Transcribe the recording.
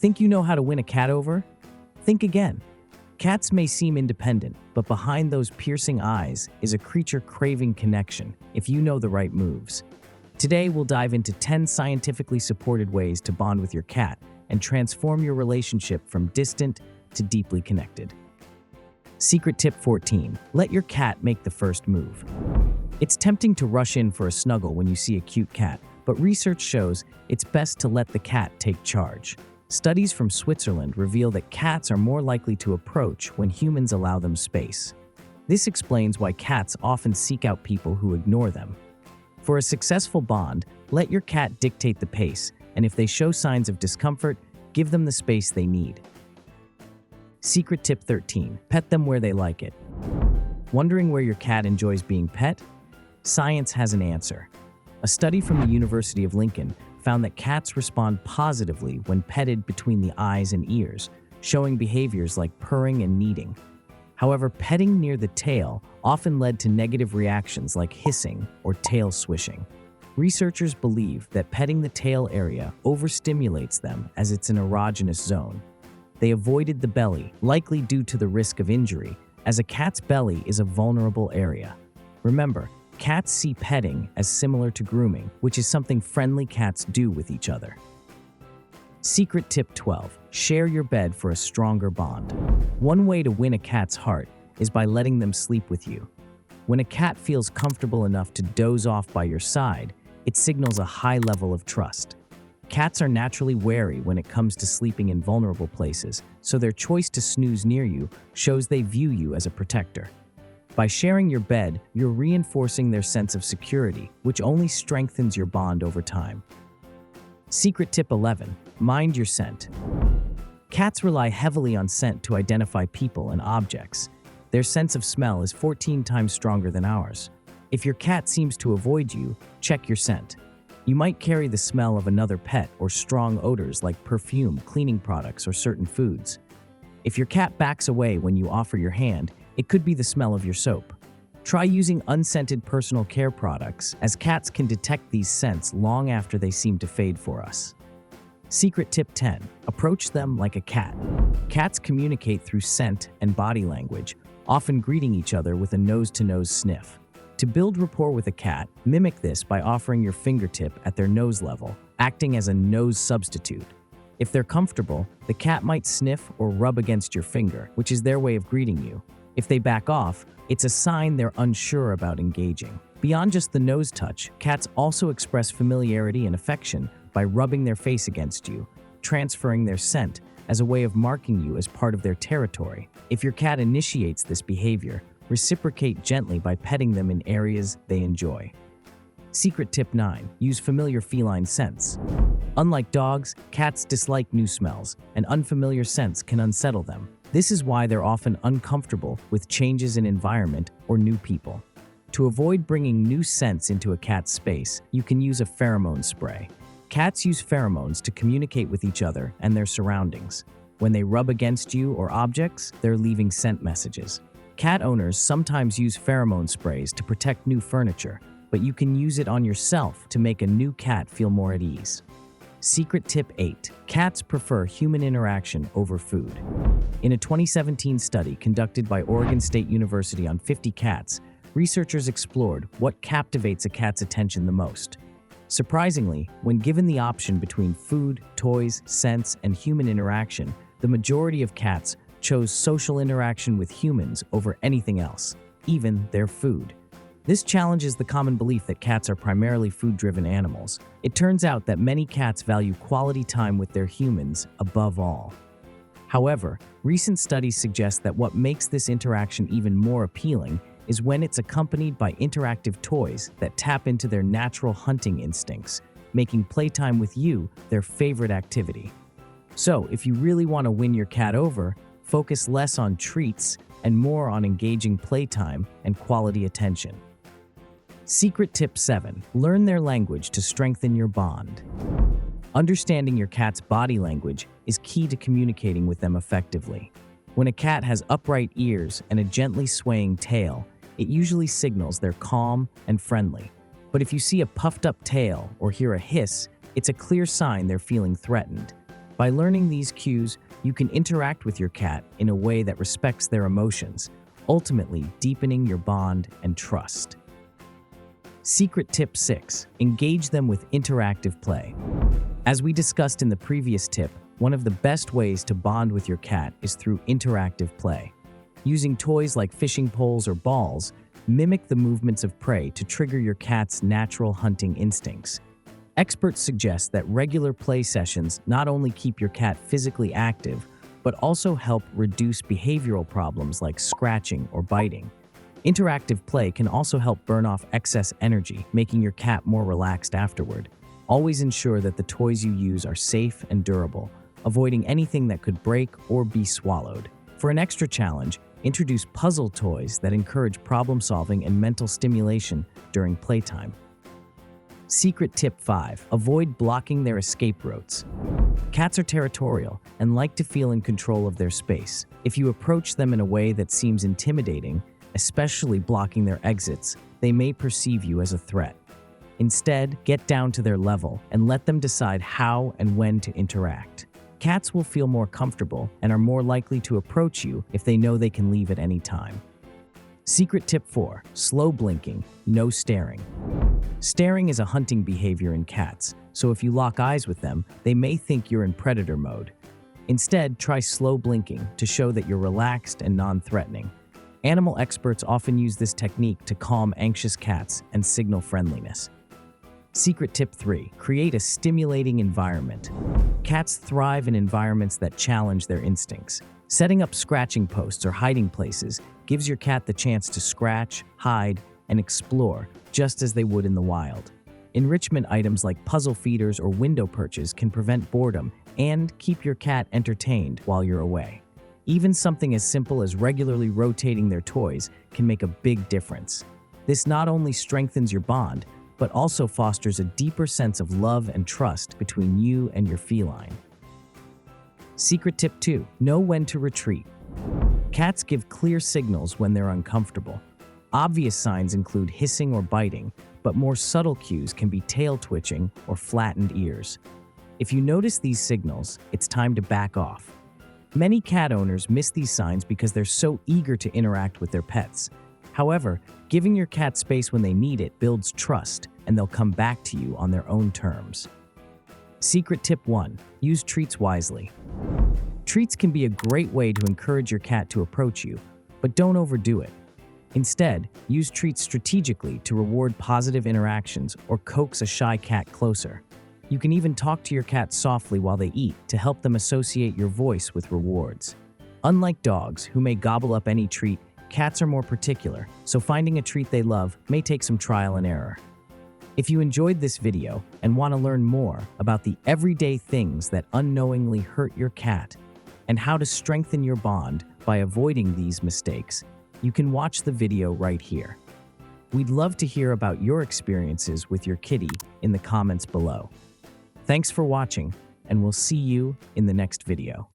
Think you know how to win a cat over? Think again. Cats may seem independent, but behind those piercing eyes is a creature craving connection if you know the right moves. Today, we'll dive into 10 scientifically supported ways to bond with your cat and transform your relationship from distant to deeply connected. Secret tip 14. Let your cat make the first move. It's tempting to rush in for a snuggle when you see a cute cat, but research shows it's best to let the cat take charge. Studies from Switzerland reveal that cats are more likely to approach when humans allow them space. This explains why cats often seek out people who ignore them. For a successful bond, let your cat dictate the pace, and if they show signs of discomfort, give them the space they need. Secret tip 13. Pet them where they like it. Wondering where your cat enjoys being pet? Science has an answer. A study from the University of Lincoln found that cats respond positively when petted between the eyes and ears, showing behaviors like purring and kneading. However, petting near the tail often led to negative reactions like hissing or tail swishing. Researchers believe that petting the tail area overstimulates them as it's an erogenous zone. They avoided the belly, likely due to the risk of injury, as a cat's belly is a vulnerable area. Remember, cats see petting as similar to grooming, which is something friendly cats do with each other. Secret tip 12. Share your bed for a stronger bond. One way to win a cat's heart is by letting them sleep with you. When a cat feels comfortable enough to doze off by your side, it signals a high level of trust. Cats are naturally wary when it comes to sleeping in vulnerable places, so their choice to snooze near you shows they view you as a protector. By sharing your bed, you're reinforcing their sense of security, which only strengthens your bond over time. Secret tip 11. Mind your scent. Cats rely heavily on scent to identify people and objects. Their sense of smell is 14 times stronger than ours. If your cat seems to avoid you, check your scent. You might carry the smell of another pet or strong odors like perfume, cleaning products, or certain foods. If your cat backs away when you offer your hand, it could be the smell of your soap. Try using unscented personal care products, as cats can detect these scents long after they seem to fade for us. Secret tip 10. Approach them like a cat. Cats communicate through scent and body language, often greeting each other with a nose-to-nose sniff. To build rapport with a cat, mimic this by offering your fingertip at their nose level, acting as a nose substitute. If they're comfortable, the cat might sniff or rub against your finger, which is their way of greeting you. If they back off, it's a sign they're unsure about engaging. Beyond just the nose touch, cats also express familiarity and affection by rubbing their face against you, transferring their scent as a way of marking you as part of their territory. If your cat initiates this behavior, reciprocate gently by petting them in areas they enjoy. Secret tip 9. Use familiar feline scents. Unlike dogs, cats dislike new smells, and unfamiliar scents can unsettle them. This is why they're often uncomfortable with changes in environment or new people. To avoid bringing new scents into a cat's space, you can use a pheromone spray. Cats use pheromones to communicate with each other and their surroundings. When they rub against you or objects, they're leaving scent messages. Cat owners sometimes use pheromone sprays to protect new furniture, but you can use it on yourself to make a new cat feel more at ease. Secret tip 8. Cats prefer human interaction over food. In a 2017 study conducted by Oregon State University on 50 cats, researchers explored what captivates a cat's attention the most. Surprisingly, when given the option between food, toys, scents, and human interaction, the majority of cats chose social interaction with humans over anything else, even their food. This challenges the common belief that cats are primarily food-driven animals. It turns out that many cats value quality time with their humans above all. However, recent studies suggest that what makes this interaction even more appealing is when it's accompanied by interactive toys that tap into their natural hunting instincts, making playtime with you their favorite activity. So, if you really want to win your cat over, focus less on treats and more on engaging playtime and quality attention. Secret tip 7. Learn their language to strengthen your bond. Understanding your cat's body language is key to communicating with them effectively. When a cat has upright ears and a gently swaying tail, it usually signals they're calm and friendly. But if you see a puffed up tail or hear a hiss, it's a clear sign they're feeling threatened. By learning these cues, you can interact with your cat in a way that respects their emotions, ultimately deepening your bond and trust. Secret tip 6. Engage them with interactive play. As we discussed in the previous tip, one of the best ways to bond with your cat is through interactive play. Using toys like fishing poles or balls, mimic the movements of prey to trigger your cat's natural hunting instincts. Experts suggest that regular play sessions not only keep your cat physically active, but also help reduce behavioral problems like scratching or biting. Interactive play can also help burn off excess energy, making your cat more relaxed afterward. Always ensure that the toys you use are safe and durable, avoiding anything that could break or be swallowed. For an extra challenge, introduce puzzle toys that encourage problem-solving and mental stimulation during playtime. Secret tip 5. Avoid blocking their escape routes. Cats are territorial and like to feel in control of their space. If you approach them in a way that seems intimidating, especially blocking their exits, they may perceive you as a threat. Instead, get down to their level and let them decide how and when to interact. Cats will feel more comfortable and are more likely to approach you if they know they can leave at any time. Secret tip 4. Slow blinking, no staring. Staring is a hunting behavior in cats, so if you lock eyes with them, they may think you're in predator mode. Instead, try slow blinking to show that you're relaxed and non-threatening. Animal experts often use this technique to calm anxious cats and signal friendliness. Secret tip 3. Create a stimulating environment. Cats thrive in environments that challenge their instincts. Setting up scratching posts or hiding places gives your cat the chance to scratch, hide, and explore just as they would in the wild. Enrichment items like puzzle feeders or window perches can prevent boredom and keep your cat entertained while you're away. Even something as simple as regularly rotating their toys can make a big difference. This not only strengthens your bond, but also fosters a deeper sense of love and trust between you and your feline. Secret tip 2. Know when to retreat. Cats give clear signals when they're uncomfortable. Obvious signs include hissing or biting, but more subtle cues can be tail twitching or flattened ears. If you notice these signals, it's time to back off. Many cat owners miss these signs because they're so eager to interact with their pets. However, giving your cat space when they need it builds trust, and they'll come back to you on their own terms. Secret tip 1. Use treats wisely. Treats can be a great way to encourage your cat to approach you, but don't overdo it. Instead, use treats strategically to reward positive interactions or coax a shy cat closer. You can even talk to your cat softly while they eat to help them associate your voice with rewards. Unlike dogs, who may gobble up any treat, cats are more particular, so finding a treat they love may take some trial and error. If you enjoyed this video and want to learn more about the everyday things that unknowingly hurt your cat and how to strengthen your bond by avoiding these mistakes, you can watch the video right here. We'd love to hear about your experiences with your kitty in the comments below. Thanks for watching, and we'll see you in the next video.